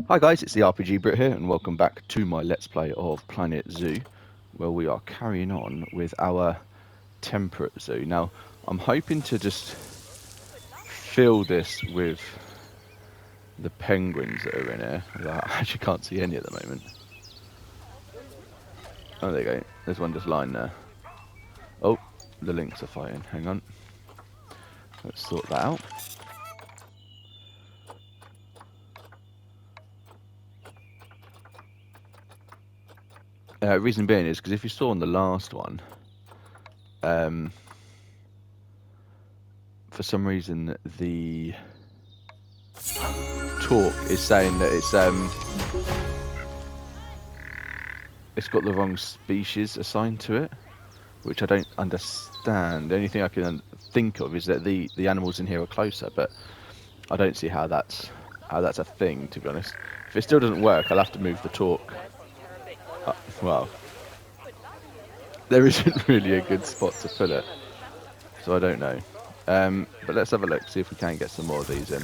Hi guys, it's the RPG Brit here, and welcome back to my Let's Play of Planet Zoo, where we are carrying on with our temperate zoo. Now, I'm hoping to just fill this with the penguins that are in here. I actually can't see any at the moment. Oh, there you go. There's one just lying there. Oh, the lynx are fighting. Hang on. Let's sort that out. Reason being is because if you saw on the last one, um, for some reason the talk is saying that it's got the wrong species assigned to it, which I don't understand. The only thing I can think of is that the animals in here are closer, but I don't see how that's a thing, to be honest. If it still doesn't work, I'll have to move the talk. Well, there isn't really a good spot to put it, so I don't know. But let's have a look, see if we can get some more of these in.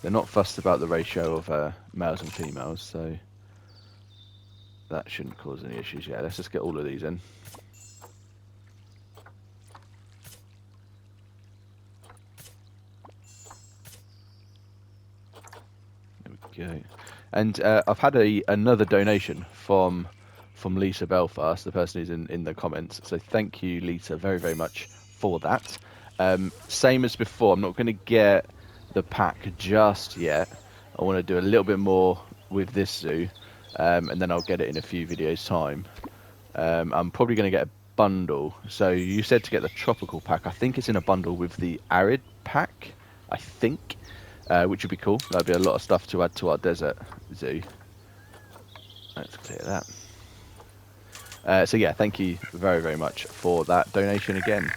They're not fussed about the ratio of males and females, so that shouldn't cause any issues. Yeah, let's just get all of these in. There we go. And I've had another donation from Lisa Belfast, the person who's in the comments. So thank you, Lisa, very, very much for that. Same as before, I'm not going to get the pack just yet. I want to do a little bit more with this zoo, and then I'll get it in a few videos' time. I'm probably going to get a bundle. So you said to get the tropical pack. I think it's in a bundle with the arid pack, I think, which would be cool. That'd be a lot of stuff to add to our desert zoo. Let's clear that. So yeah, thank you very, very much for that donation again.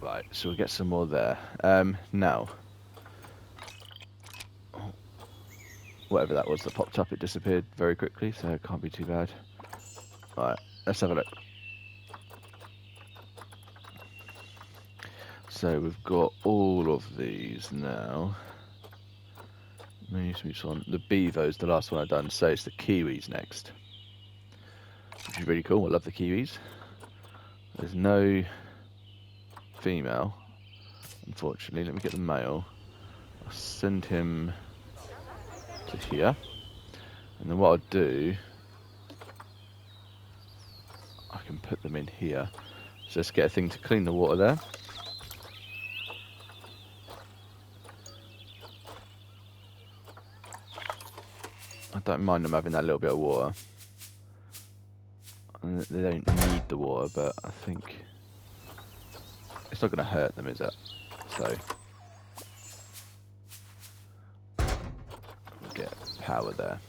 Right, so we'll get some more there. Now, whatever that was that popped up, it disappeared very quickly, so it can't be too bad. Right, let's have a look. So we've got all of these now. The beavo's the last one I've done, so it's the kiwis next, which is really cool. I love the kiwis. There's no female, unfortunately. Let me get the male. I'll send him to here, and then what I'll do, I can put them in here. So let's get a thing to clean the water there. I don't mind them having that little bit of water. They don't need the water, but I think it's not going to hurt them, is it? So we'll get power there.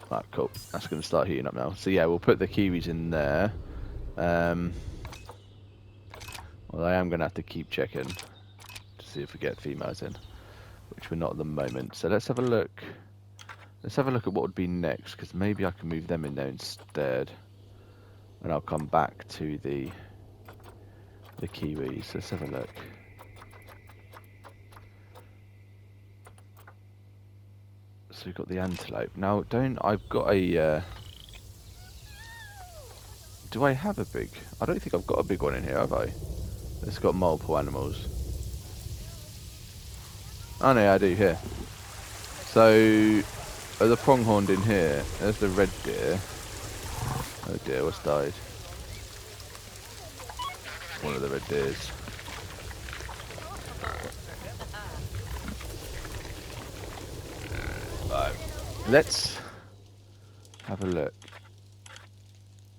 Right, cool. That's going to start heating up now. So yeah, we'll put the kiwis in there. Well, I am going to have to keep checking to see if we get females in, which we're not at the moment. So let's have a look. Let's have a look at what would be next, because maybe I can move them in there instead, and I'll come back to the kiwis. Let's have a look. So we've got the antelope. Now, I've got a... do I have a big... I don't think I've got a big one in here, have I? It's got multiple animals. Oh no, I do here. So, the pronghorn in here. There's the red deer. Oh dear, what's died? One of the red deers. Right. Let's have a look.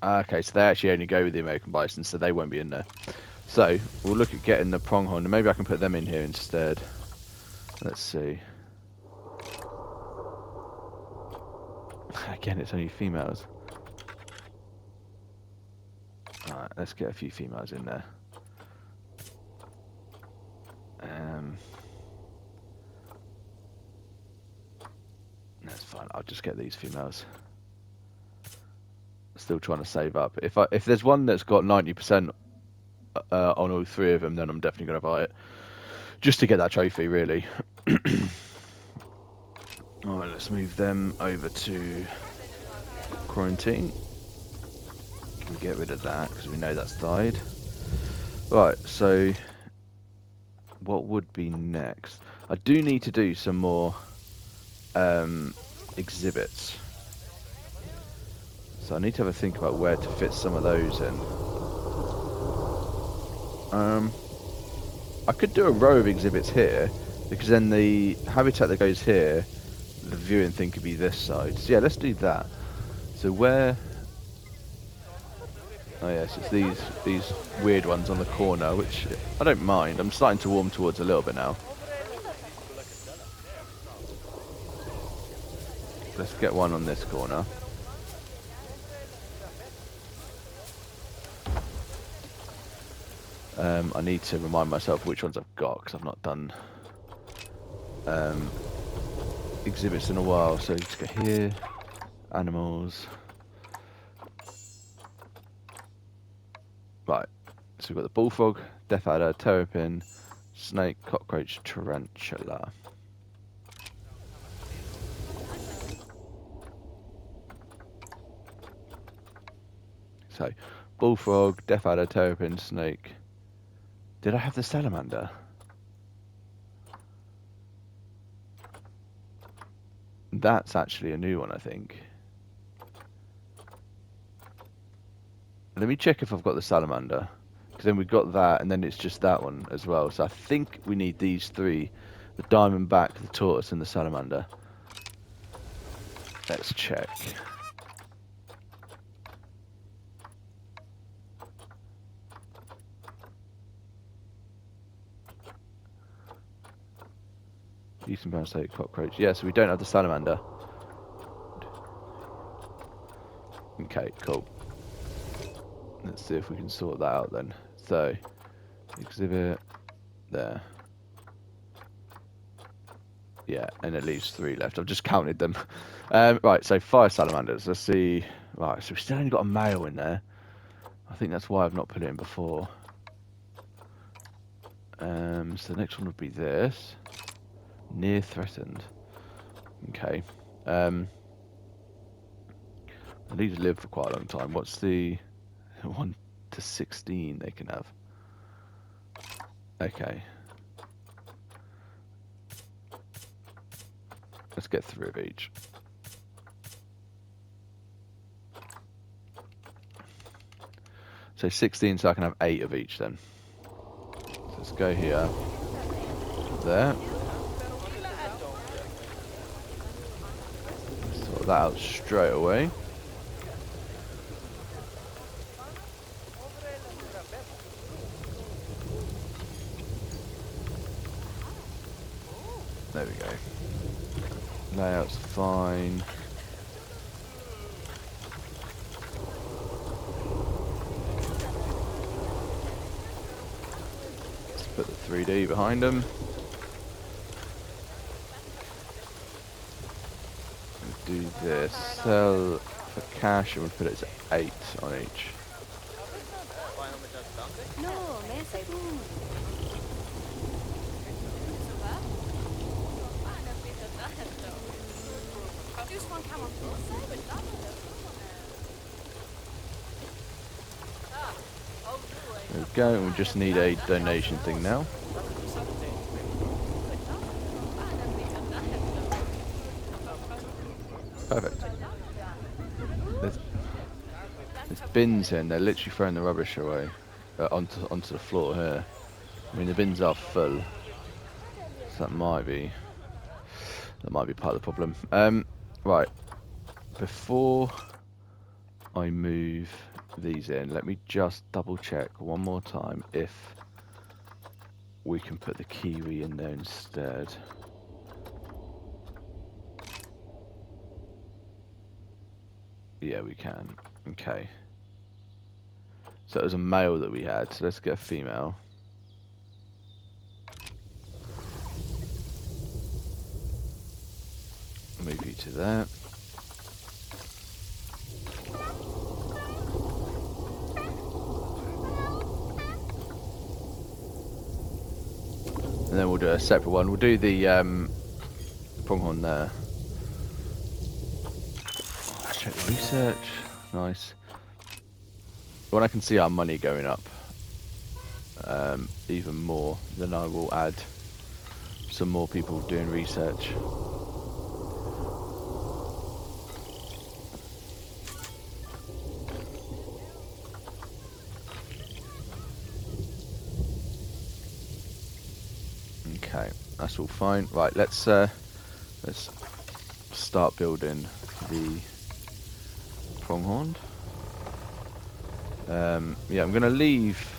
Okay, so they actually only go with the American bison, so they won't be in there. So, we'll look at getting the pronghorn, and maybe I can put them in here instead. Let's see. Again, it's only females. Alright, let's get a few females in there. That's fine, I'll just get these females. Still trying to save up. If there's one that's got 90% on all three of them, then I'm definitely going to buy it. Just to get that trophy, really. Alright, let's move them over to quarantine. Can we get rid of that, because we know that's died. Right, so what would be next? I do need to do some more exhibits. So I need to have a think about where to fit some of those in. I could do a row of exhibits here, because then the habitat that goes here, the viewing thing could be this side. So yeah, let's do that. So where... Oh yes, it's these weird ones on the corner, which I don't mind. I'm starting to warm towards a little bit now. Let's get one on this corner. I need to remind myself which ones I've got, because I've not done exhibits in a while. So let's go here, animals. Right, so we've got the bullfrog, death adder, terrapin, snake, cockroach, tarantula. So, bullfrog, death adder, terrapin, snake. Did I have the salamander? That's actually a new one, I think. Let me check if I've got the salamander. Because then we've got that, and then it's just that one as well. So I think we need these three. The diamondback, the tortoise, and the salamander. Let's check. Eastern brown snake, cockroach. Yeah, so we don't have the salamander. Okay, cool. Let's see if we can sort that out then. So, exhibit there. Yeah, and it leaves 3 left. I've just counted them. Right, so 5 salamanders. Let's see. Right, so we've still only got a male in there. I think that's why I've not put it in before. So the next one would be this. Near threatened. Okay. These live for quite a long time. What's the 1 to 16 they can have? Okay. Let's get 3 of each. So 16, so I can have 8 of each then. So let's go here. There. Sort that out straight away. There we go. Layout's fine. Let's put the 3D behind them. Do this. Sell for cash, and we'll put it to 8 on each. There we go, we just need a donation thing now. Perfect. There's bins here, and they're literally throwing the rubbish away onto the floor here. I mean, the bins are full, so that might be part of the problem. Right. Before I move these in, let me just double check one more time if we can put the kiwi in there instead. Yeah, we can. Okay. So it was a male that we had, so let's get a female. Move you to there. and then we'll do a separate one. We'll do the pronghorn there. Let's check the research. Nice. When I can see our money going up even more, then I will add some more people doing research. Okay, that's all fine. Right, let's start building the pronghorn. Yeah, I'm gonna leave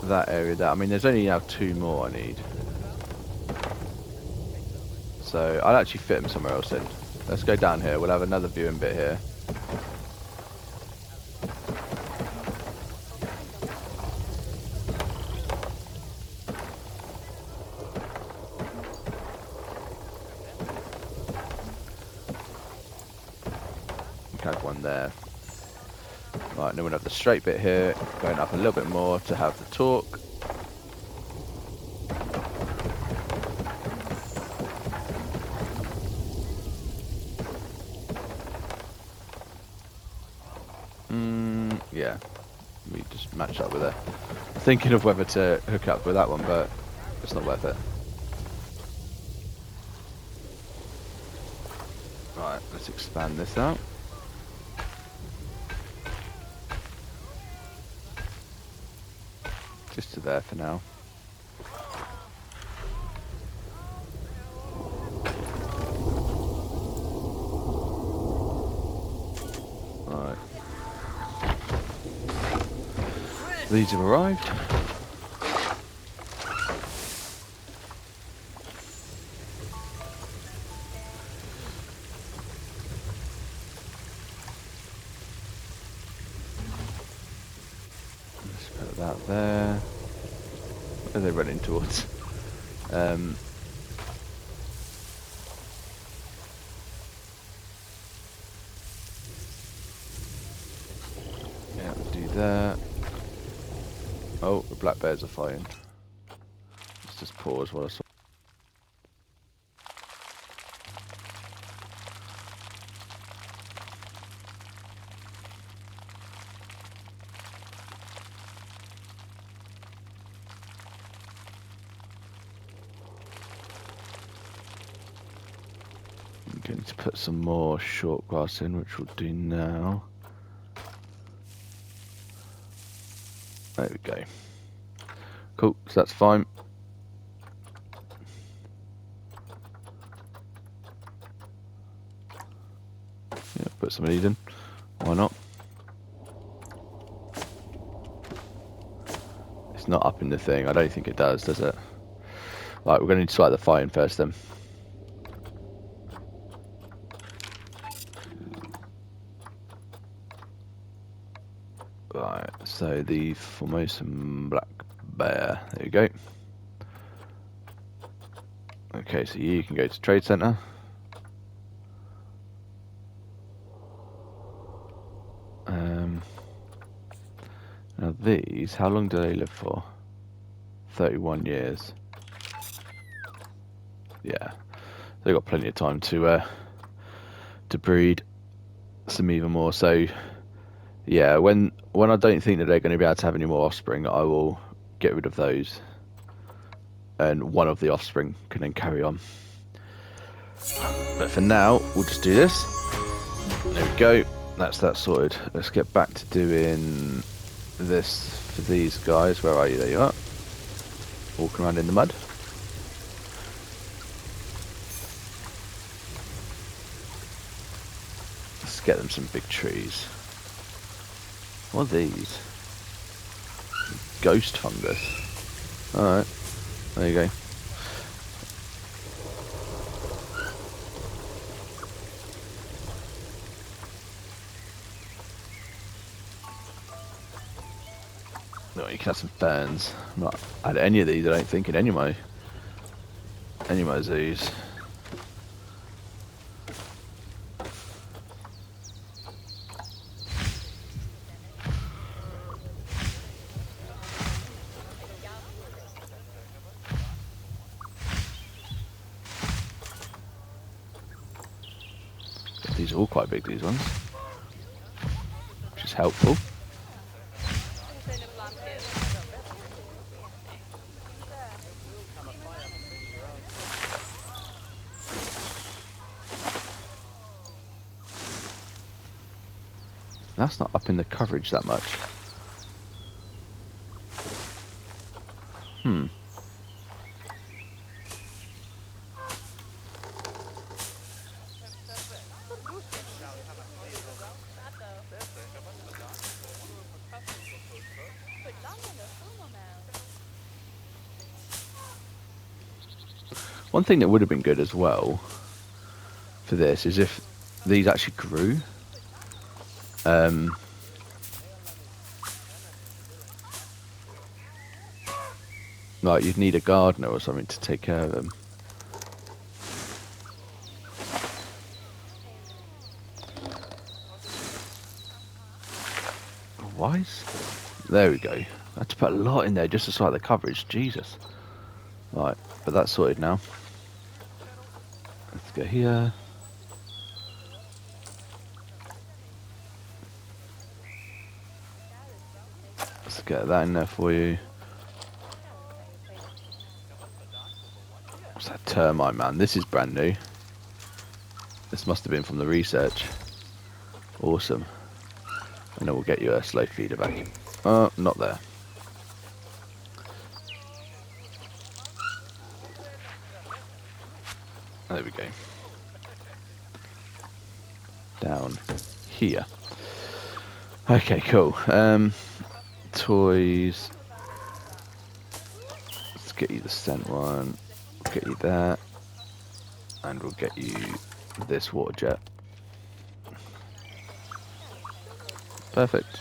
that area there. I mean, there's only now 2 more I need, so I'll actually fit them somewhere else in. Let's go down here. We'll have another viewing bit here. Have one there. Right, and then we'll have the straight bit here, going up a little bit more to have the torque. Yeah, we just match up with it. Thinking of whether to hook up with that one, but it's not worth it. Right, let's expand this out. Just to there for now. Right. These have arrived. Let's put that there. Where are they running towards? Yeah, do that. Oh, the black bears are fighting. Let's just pause while I saw. I'm going to put some more short grass in, which we'll do now. There we go. Cool, so that's fine. Yeah, put some of these in. Why not? It's not up in the thing. I don't think it does it? Right, we're going to need to start the firing first then. Right, so the Formosan black bear. There you go. Okay, so you can go to Trade Center. Now these, how long do they live for? 31 years. Yeah, they've got plenty of time to breed some even more. So yeah, when I don't think that they're going to be able to have any more offspring, I will get rid of those, and one of the offspring can then carry on. But for now, we'll just do this. There we go. That's that sorted. Let's get back to doing this for these guys. Where are you? There you are. Walking around in the mud. Let's get them some big trees. What are these? Ghost fungus. Alright. There you go. No, you can have some ferns. I'm not had any of these, I don't think, in any of my zoos. These are all quite big, these ones, which is helpful. That's not upping the coverage that much. One thing that would have been good as well for this is if these actually grew. Like you'd need a gardener or something to take care of them. Wise? There we go. I had to put a lot in there just to sort the coverage. Jesus. Right, but that's sorted now. Let's go here. Let's get that in there for you. What's that termite, man? This is brand new. This must have been from the research. Awesome. And then we'll get you a slow feeder back. Oh, not there. There we go. Down here. Okay, cool. Toys. Let's get you the scent one. We'll get you that. And we'll get you this water jet. Perfect.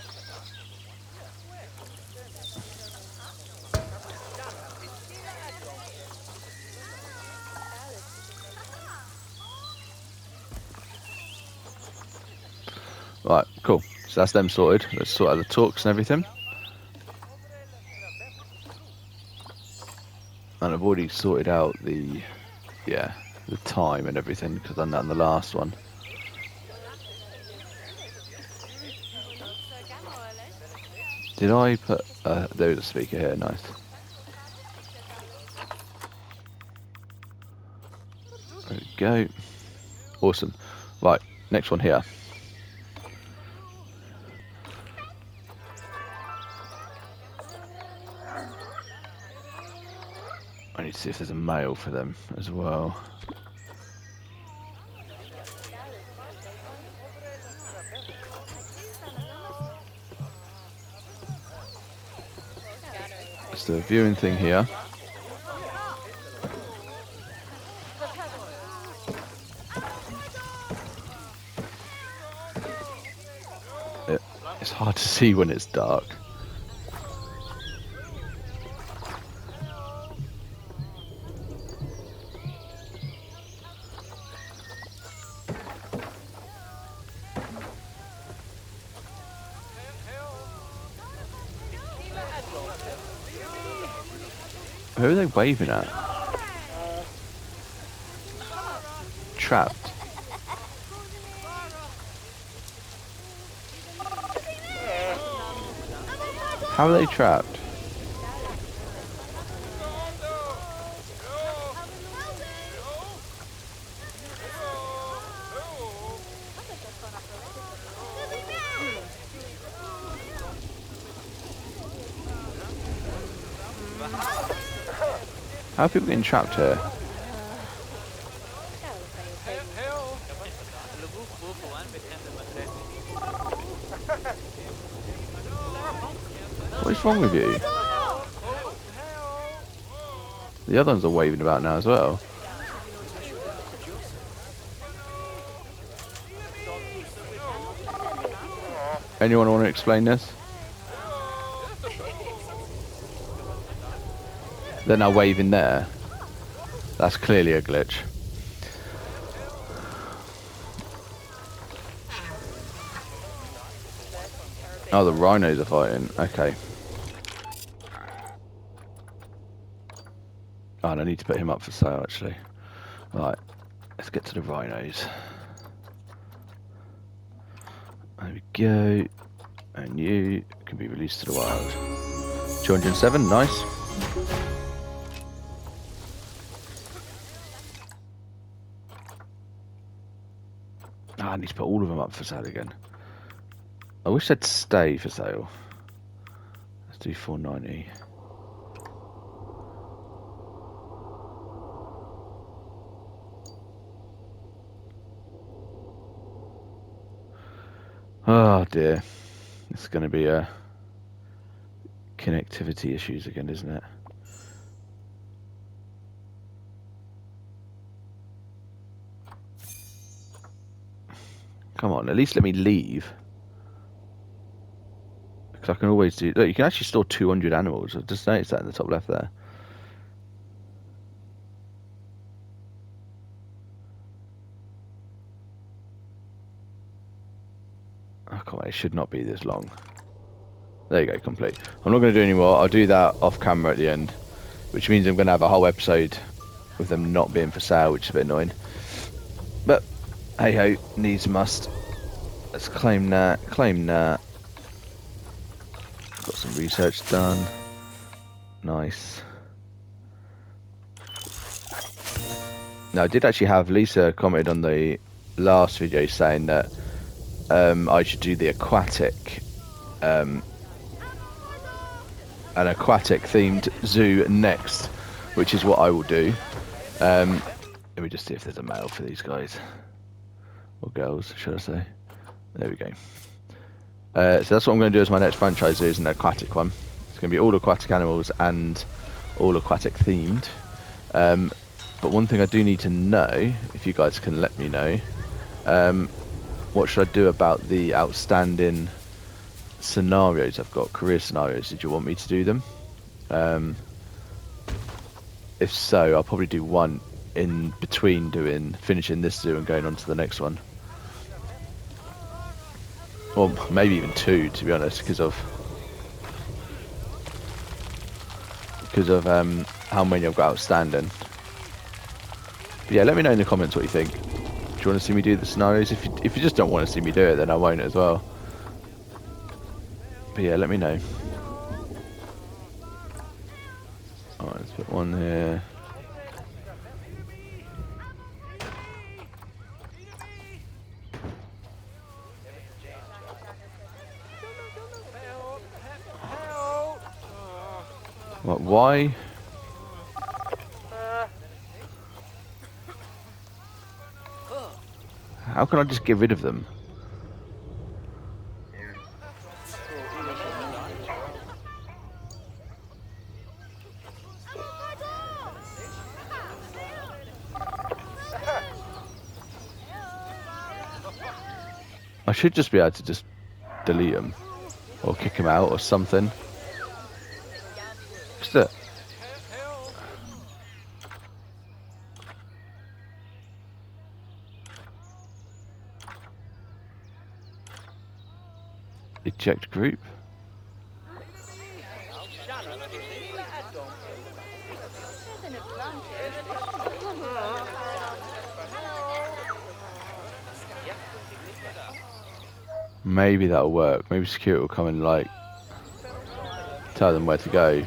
Right, cool. So that's them sorted. Let's sort out the talks and everything. And I've already sorted out the time and everything because I've done that in the last one. Did I put... there's a speaker here, nice. There we go. Awesome. Right, next one here. I need to see if there's a male for them as well. Let's do a viewing thing here. It's hard to see when it's dark. Who are they waving at? Trapped. How are they trapped? How are people getting trapped here? What is wrong with you? The other ones are waving about now as well. Anyone want to explain this? They're now waving there. That's clearly a glitch. Oh, the rhinos are fighting. Okay. Oh, and I need to put him up for sale, actually. Right. Let's get to the rhinos. There we go. And you can be released to the wild. 207, nice. I need to put all of them up for sale again. I wish they'd stay for sale. Let's do 490. Oh dear. It's going to be connectivity issues again, isn't it? Come on, at least let me leave. Because I can always do... Look, you can actually store 200 animals. I've just noticed that in the top left there. Oh, come on, it should not be this long. There you go, complete. I'm not going to do any more. I'll do that off camera at the end. Which means I'm going to have a whole episode with them not being for sale, which is a bit annoying. But, hey-ho, needs must. Let's claim that, claim that. Got some research done. Nice. Now, I did actually have Lisa commented on the last video saying that I should do the aquatic, an aquatic themed zoo next, which is what I will do. Let me just see if there's a male for these guys. Or girls, should I say. There we go. So that's what I'm going to do as my next franchise is an aquatic one. It's going to be all aquatic animals and all aquatic themed. But one thing I do need to know, if you guys can let me know, what should I do about the outstanding scenarios I've got, career scenarios? Did you want me to do them? If so, I'll probably do one in between finishing this zoo and going on to the next one. Or maybe even two, to be honest, because of how many I've got outstanding. But yeah, let me know in the comments what you think. Do you want to see me do the scenarios? If you just don't want to see me do it, then I won't as well. But yeah, let me know. Alright, let's put one here. What, why? How can I just get rid of them? I should just be able to just delete them. Or kick them out or something. Just it. Eject group. Maybe that'll work. Maybe security will come and like tell them where to go.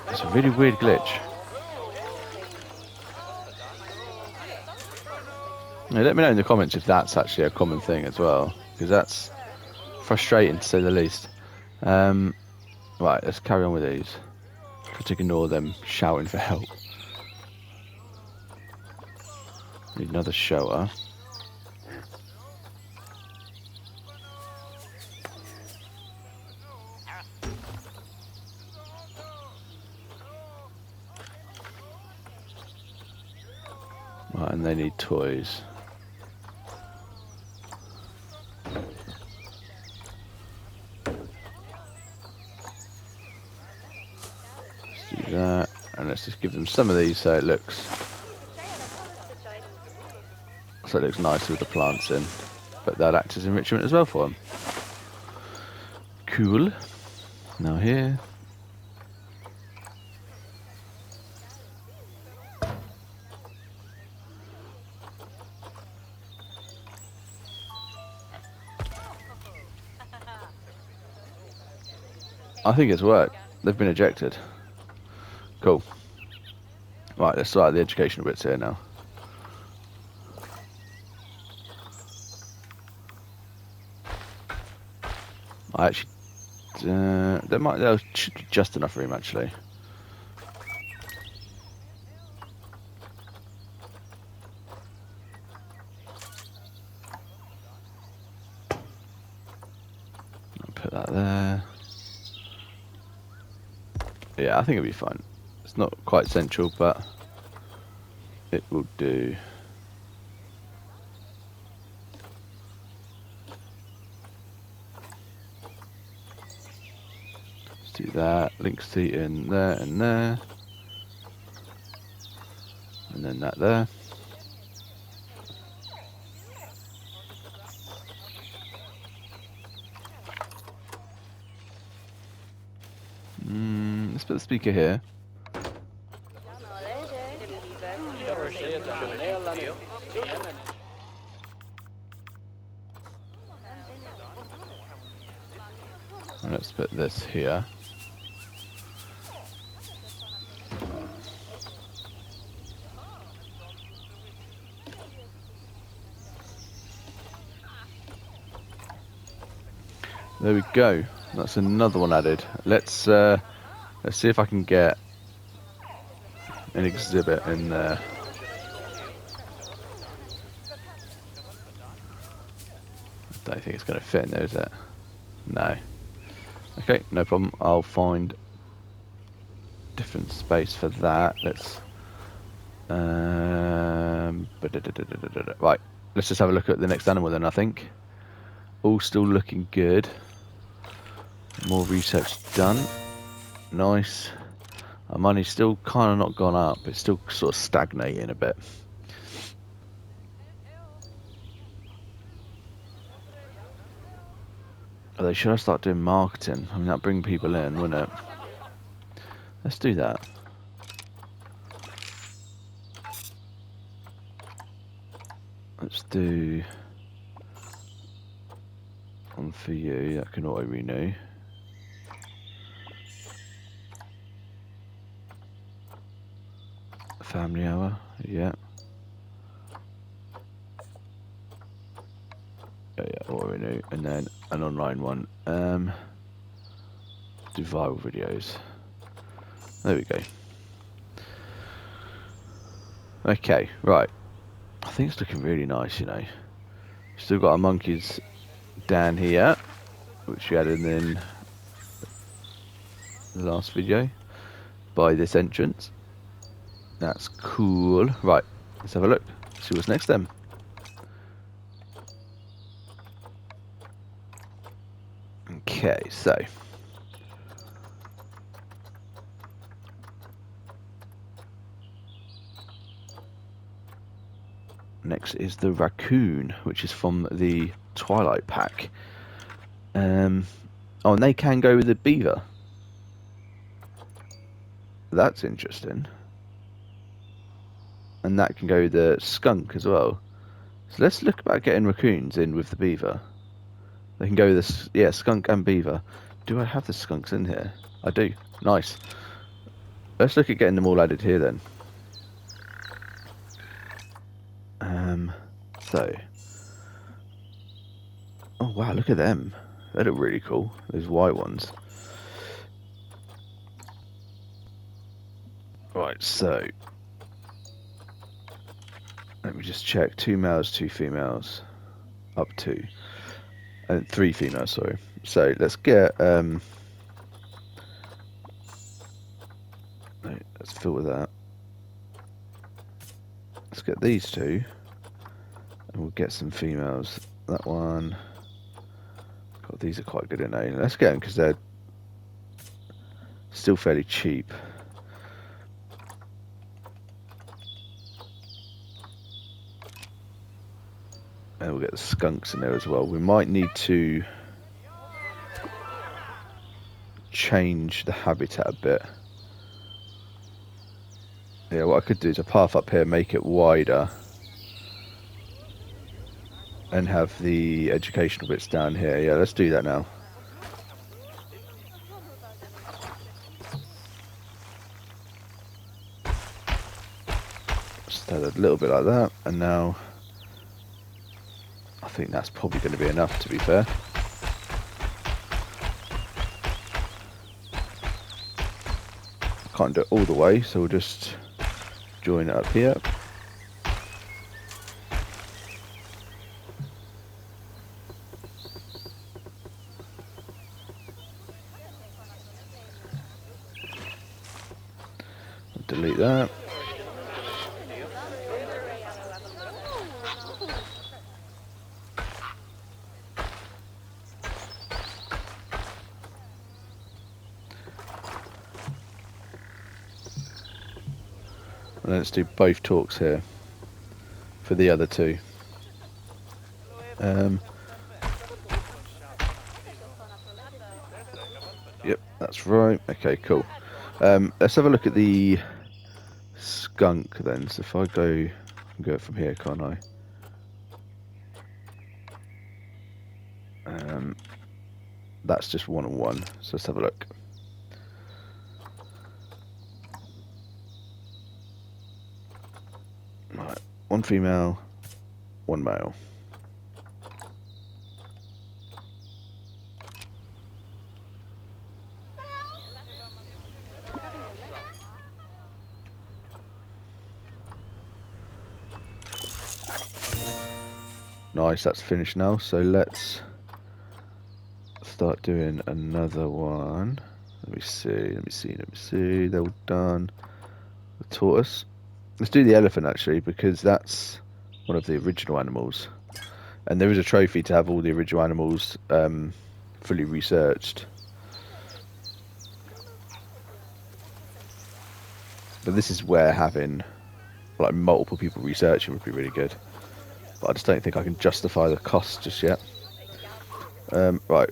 It's a really weird glitch. Now, let me know in the comments if that's actually a common thing as well, because that's frustrating to say the least. Right, let's carry on with these. Try to ignore them shouting for help. Need another shower. Right, and they need toys. Let's do that, and let's just give them some of these so it looks nice with the plants in. But that acts as enrichment as well for them. Cool. Now here. I think it's worked. They've been ejected. Cool. Right, let's start the educational bits here now. I actually, there should be just enough room actually. I'll put that there. Yeah, I think it'll be fine. It's not quite central, but it will do. Let's do that. Link seat in there and there. And then that there. Let's put the speaker here. And let's put this here. There we go. That's another one added. Let's see if I can get an exhibit in there. I don't think it's going to fit in there, is it? No. Okay, no problem. I'll find different space for that. Let's right. Let's just have a look at the next animal then. I think all still looking good. More research done. Nice. Our money's still kind of not gone up. It's still sort of stagnating a bit. Although, should I start doing marketing? I mean, that'd bring people in, wouldn't it? Let's do that. Let's do one for you. That can auto renew. Family hour, yeah. Yeah, auto renew, and then an online one. Do viral videos. There we go. Okay, right. I think it's looking really nice, you know. Still got our monkeys down here, which we added in the last video by this entrance. That's cool. Right, let's have a look. See what's next then. Okay, so next is the raccoon, which is from the Twilight pack. Oh, and they can go with the beaver. That's interesting. And that can go with the skunk as well. So let's look about getting raccoons in with the beaver. They can go with this, yeah, skunk and beaver. Do I have the skunks in here? I do. Nice. Let's look at getting them all added here then. So. Oh wow, look at them. They look really cool. Those white ones. Right, so. Let me just check. 2 males, 2 females. Up to. And 3 females, sorry. So let's get let's fill with that. Let's get these 2. And we'll get some females. That one. God, these are quite good in A. Let's get them because they're still fairly cheap. And we'll get the skunks in there as well. We might need to change the habitat a bit. Yeah, what I could do is a path up here, make it wider. And have the educational bits down here. Yeah, let's do that now. just add a little bit like that, and now I think that's probably going to be enough, to be fair. Can't do it all the way, so we'll just join it up here. Delete that. And let's do both talks here for the other two. Yep, that's right. Okay, cool. Let's have a look at the skunk then. So if I go it from here, can't I? That's just 1-on-1. So let's have a look. Right, 1 female, 1 male. Nice, that's finished now. So let's start doing another one. Let me see. They're all done. The tortoise. Let's do the elephant actually, because that's one of the original animals. And there is a trophy to have all the original animals fully researched. But this is where having like multiple people researching would be really good. But I just don't think I can justify the cost just yet. Right.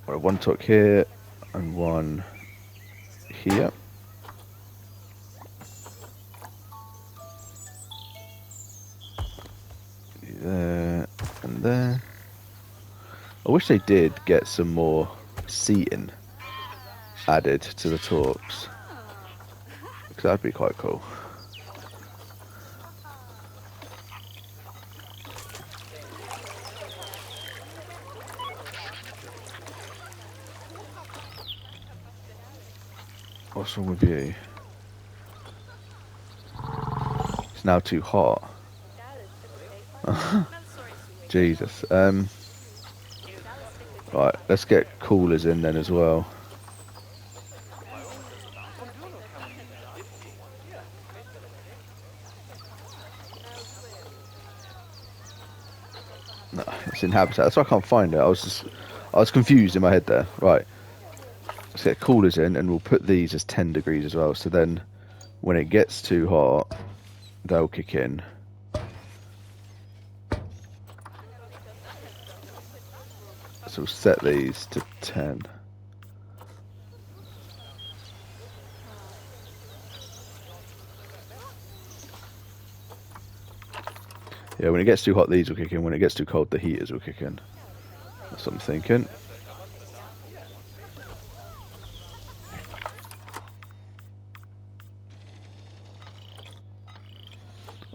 1 talk here and 1 here. There and there. I wish they did get some more seating added to the talks, because that'd be quite cool. What's wrong with you? It's now too hot. Jesus. Right, let's get coolers in then as well. No, it's in habitat. That's why I can't find it. I was confused in my head there. Right. Let's get coolers in, and we'll put these as 10 degrees as well. So then, when it gets too hot, they'll kick in. So we'll set these to 10. Yeah, when it gets too hot, these will kick in. When it gets too cold, the heaters will kick in. That's what I'm thinking.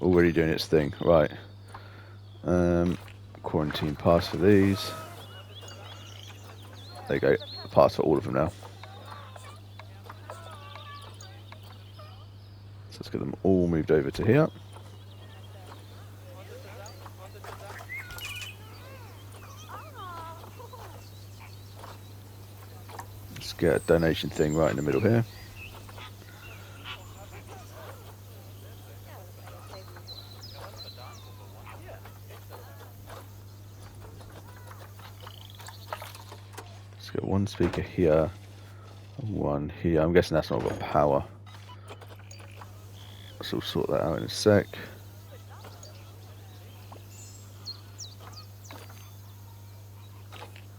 Already doing its thing. Right. Quarantine pass for these. There you go. Pass for all of them now. So let's get them all moved over to here. Let's get a donation thing right in the middle here. Let's get 1 speaker here, and 1 here. I'm guessing that's not got power. So we'll sort that out in a sec.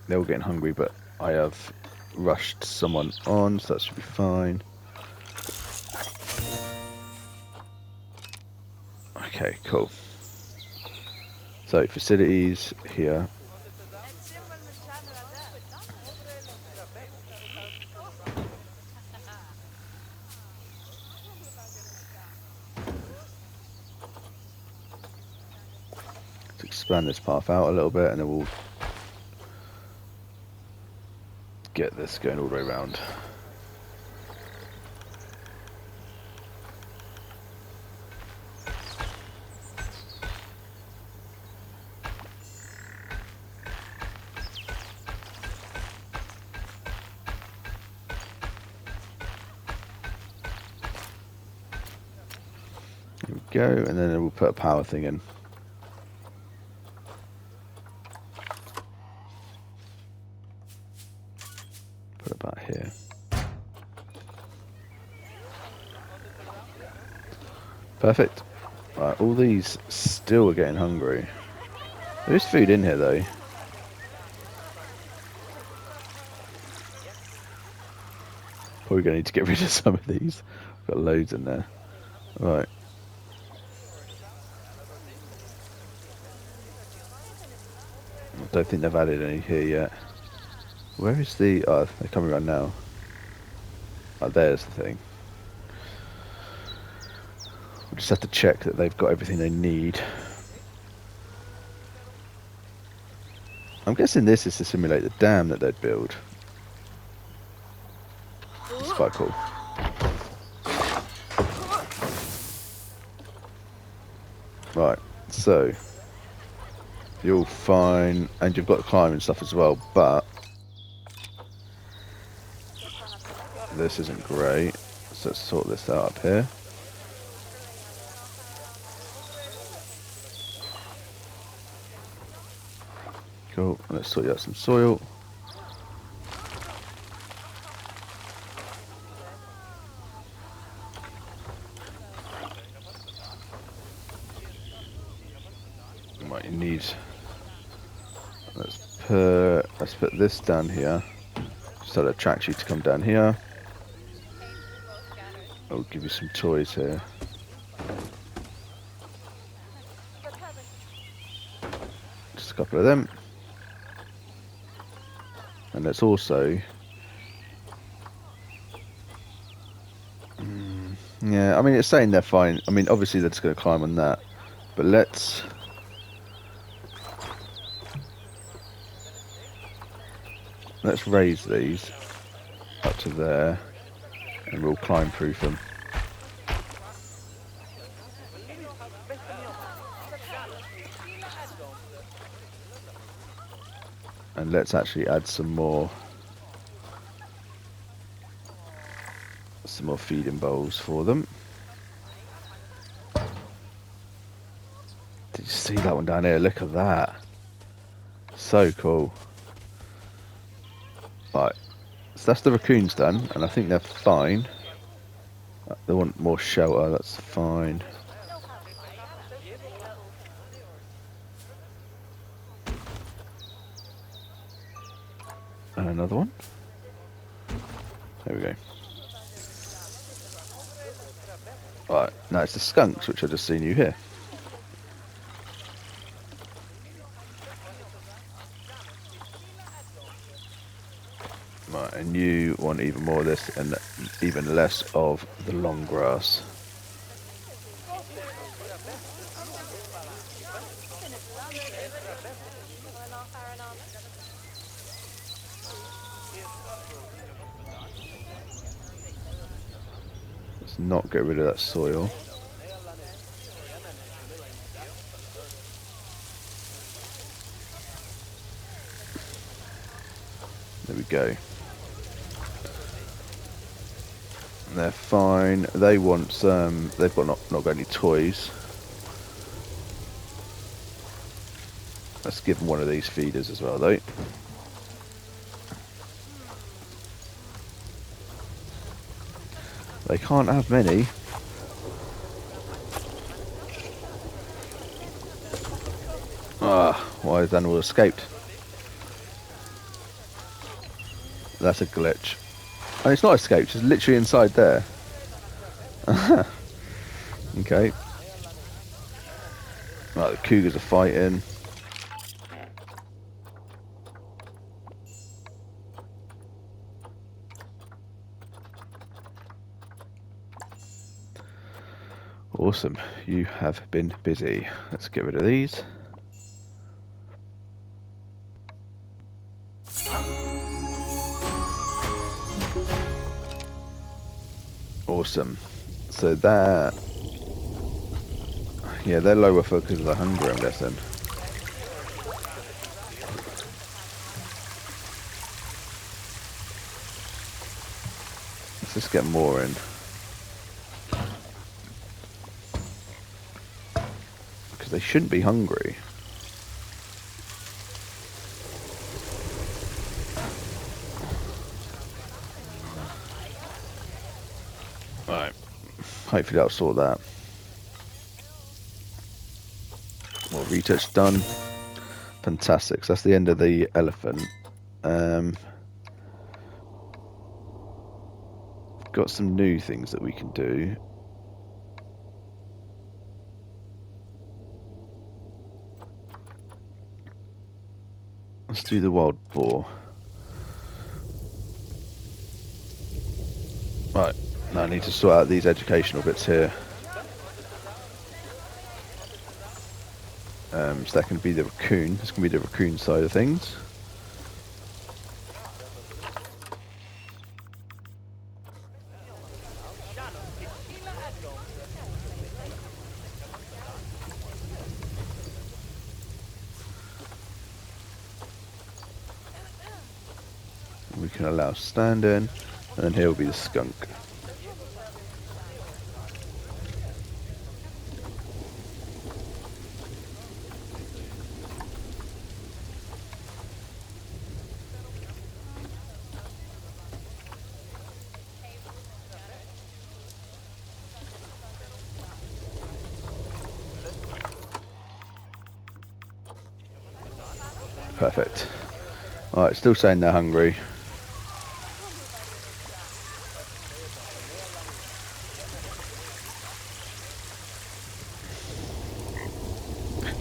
They're all getting hungry, but I have rushed someone on, so that should be fine. Okay, cool. So facilities here. expand this path out a little bit, and then we'll get this going all the way around. Here we go, and then we'll put a power thing in. Put it about here. Perfect. Right, all these still are getting hungry. There is food in here though. Probably going to need to get rid of some of these. Got loads in there. Right. I don't think they've added any here yet. Where is the... Oh, they're coming around now. Oh, there's the thing. We'll just have to check that they've got everything they need. I'm guessing this is to simulate the dam that they'd build. It's quite cool. Right, so you're all fine, and you've got the climbing stuff as well, but this isn't great. So let's sort this out up here. Cool, let's sort out some soil. Right, you need... Let's put this down here, so that attracts you to come down here. I'll give you some toys here. Just a couple of them. And let's also... yeah, I mean, it's saying they're fine. I mean, obviously they're just going to climb on that. But let's raise these up to there, and we'll climb proof them. And let's actually add some more feeding bowls for them. Did you see that one down here? Look at that. So cool. Right, so that's the raccoons done, and I think they're fine. They want more shelter, that's fine. And another one. There we go. Right, now it's the skunks, which I've just seen you here. Right, and you want even more of this and even less of the long grass. Let's not get rid of that soil. There we go. They're fine. They want some. They've got not got any toys. Let's give them one of these feeders as well, though. They can't have many. Ah, why has animal escaped? That's a glitch. And it's not escaped, it's literally inside there. Okay. Right, the cougars are fighting. Awesome, you have been busy. Let's get rid of these. Awesome. So that... Yeah, they're lower for because of the hunger, I'm guessing. Let's just get more in. Because they shouldn't be hungry. Right. Hopefully that'll sort that. More retouch done. Fantastic. So that's the end of the elephant. Got some new things that we can do. Let's do the wild boar. Right. Now I need to sort out these educational bits here. So that can be the raccoon. This can be the raccoon side of things. We can allow stand in, and then here will be the skunk. Perfect. Alright, still saying they're hungry.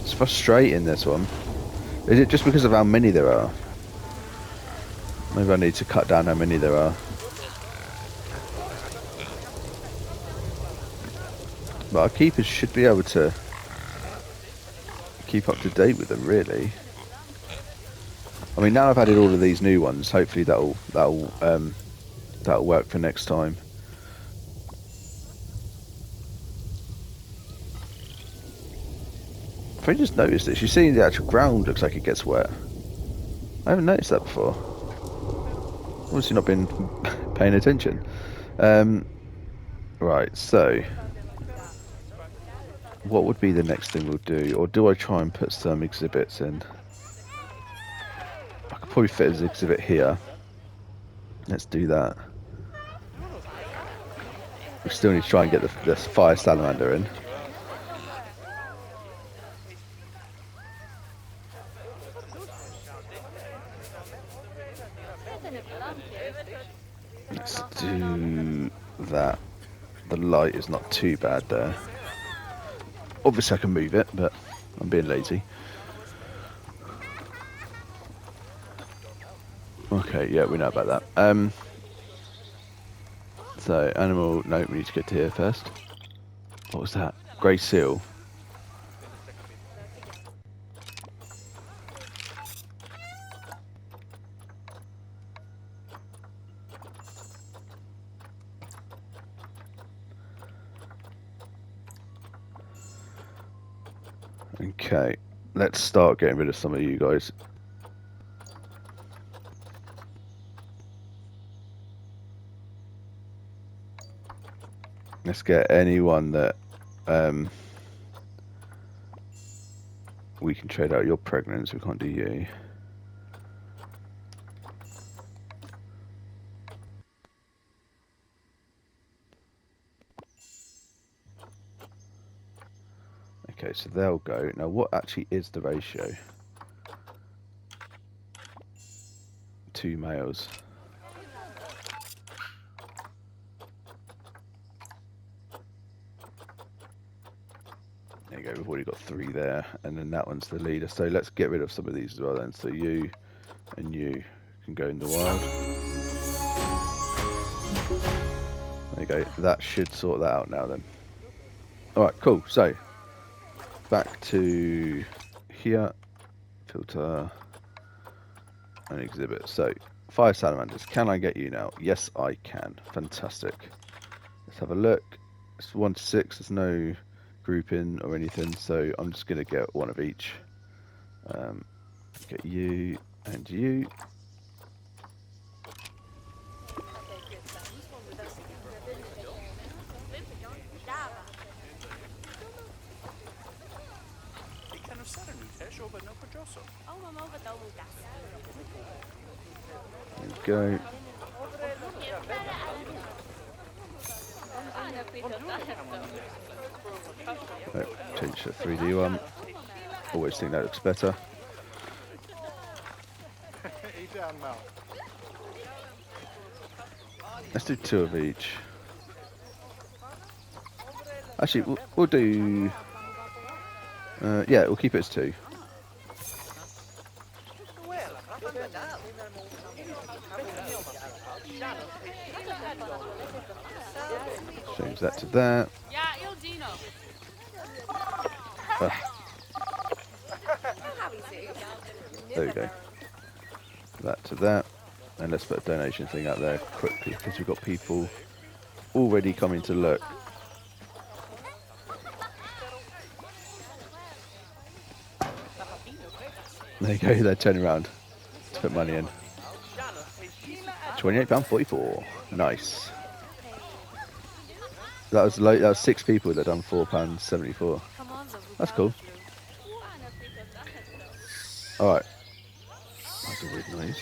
It's frustrating, this one. Is it just because of how many there are? Maybe I need to cut down how many there are. But our keepers should be able to keep up to date with them, really. I mean, now I've added all of these new ones. Hopefully that'll work for next time. If I just noticed this, you see the actual ground looks like it gets wet. I haven't noticed that before. Obviously not been paying attention. Right, so what would be the next thing we'll do? Or do I try and put some exhibits in? I could probably fit an exhibit here. Let's do that. We still need to try and get the fire salamander in. Let's do that. The light is not too bad there. Obviously I can move it, but I'm being lazy. Okay, yeah, we know about that. So, animal... No, we need to get to here first. What was that? Grey seal. Okay, let's start getting rid of some of you guys. Let's get anyone that we can trade out. You're pregnant, so we can't do you. Okay, so they'll go. Now, what actually is the ratio? 2 males. There you go, we've already got 3 there, and then that one's the leader. So let's get rid of some of these as well then. So you and you can go in the wild. There you go, that should sort that out now then. Alright, cool. So, back to here, filter, and exhibit. So, fire salamanders, can I get you now? Yes, I can. Fantastic. Let's have a look. It's 1 to 6. There's no grouping or anything, so I'm just going to get one of each. Get you and you. There we go. Right, change to 3D one. Always think that looks better. Let's do 2 of each. Actually, we'll do... yeah, we'll keep it as 2. Change that to that. There we go. That to that. And let's put a donation thing out there quickly because we've got people already coming to look. There you go, they're turning around to put money in. £28.44. Nice. That was 6 people that done £4.74. That's cool. Alright. That's a weird noise.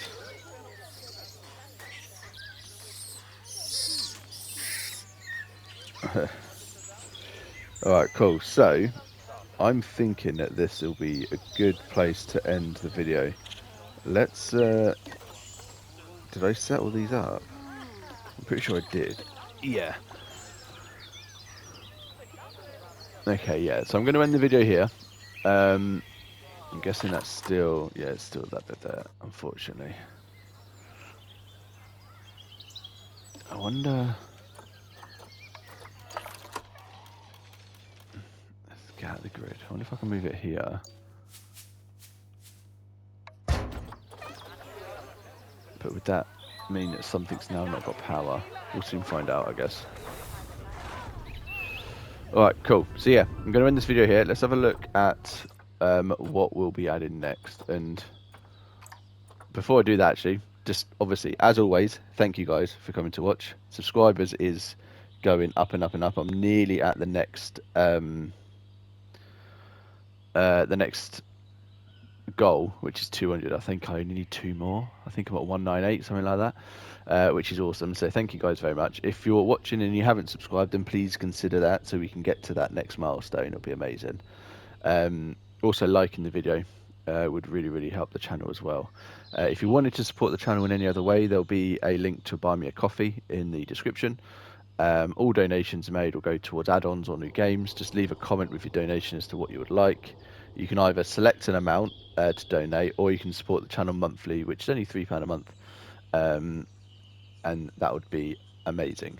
Alright, cool. So, I'm thinking that this will be a good place to end the video. Let's, did I set all these up? I'm pretty sure I did. Yeah. Okay, yeah, so I'm going to end the video here. I'm guessing that's still, yeah, it's still that bit there, unfortunately. I wonder... Let's get out of the grid. I wonder if I can move it here. But would that mean that something's now not got power? We'll soon find out, I guess. Alright, cool. So yeah, I'm going to end this video here. Let's have a look at what we'll be adding next. And before I do that, actually, just obviously, as always, thank you guys for coming to watch. Subscribers is going up and up and up. I'm nearly at the next goal, which is 200. I think I only need 2 more. I think I'm at 198, something like that, which is awesome. So thank you guys very much. If you're watching and you haven't subscribed, then please consider that so we can get to that next milestone. It'll be amazing. Also, liking the video would really help the channel as well. If you wanted to support the channel in any other way, there'll be a link to buy me a coffee in the description. All donations made will go towards add-ons or new games. Just leave a comment with your donation as to what you would like. You can either select an amount to donate, or you can support the channel monthly, which is only £3 a month, and that would be amazing.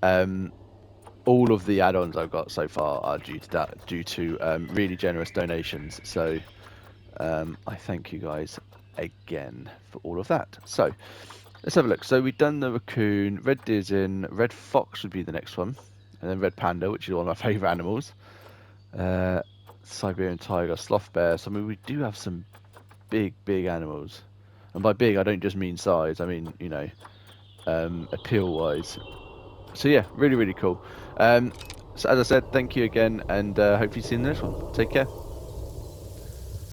All of the add-ons I've got so far are due to really generous donations. So I thank you guys again for all of that. So let's have a look. So we've done the raccoon, red deer's in, red fox would be the next one, and then red panda, which is one of my favourite animals. Siberian tiger, sloth bear. So I mean, we do have some big animals, and by big I don't just mean size. I mean, you know, appeal wise. So yeah, really cool. So as I said, thank you again, and hopefully see you in the next one. Take care.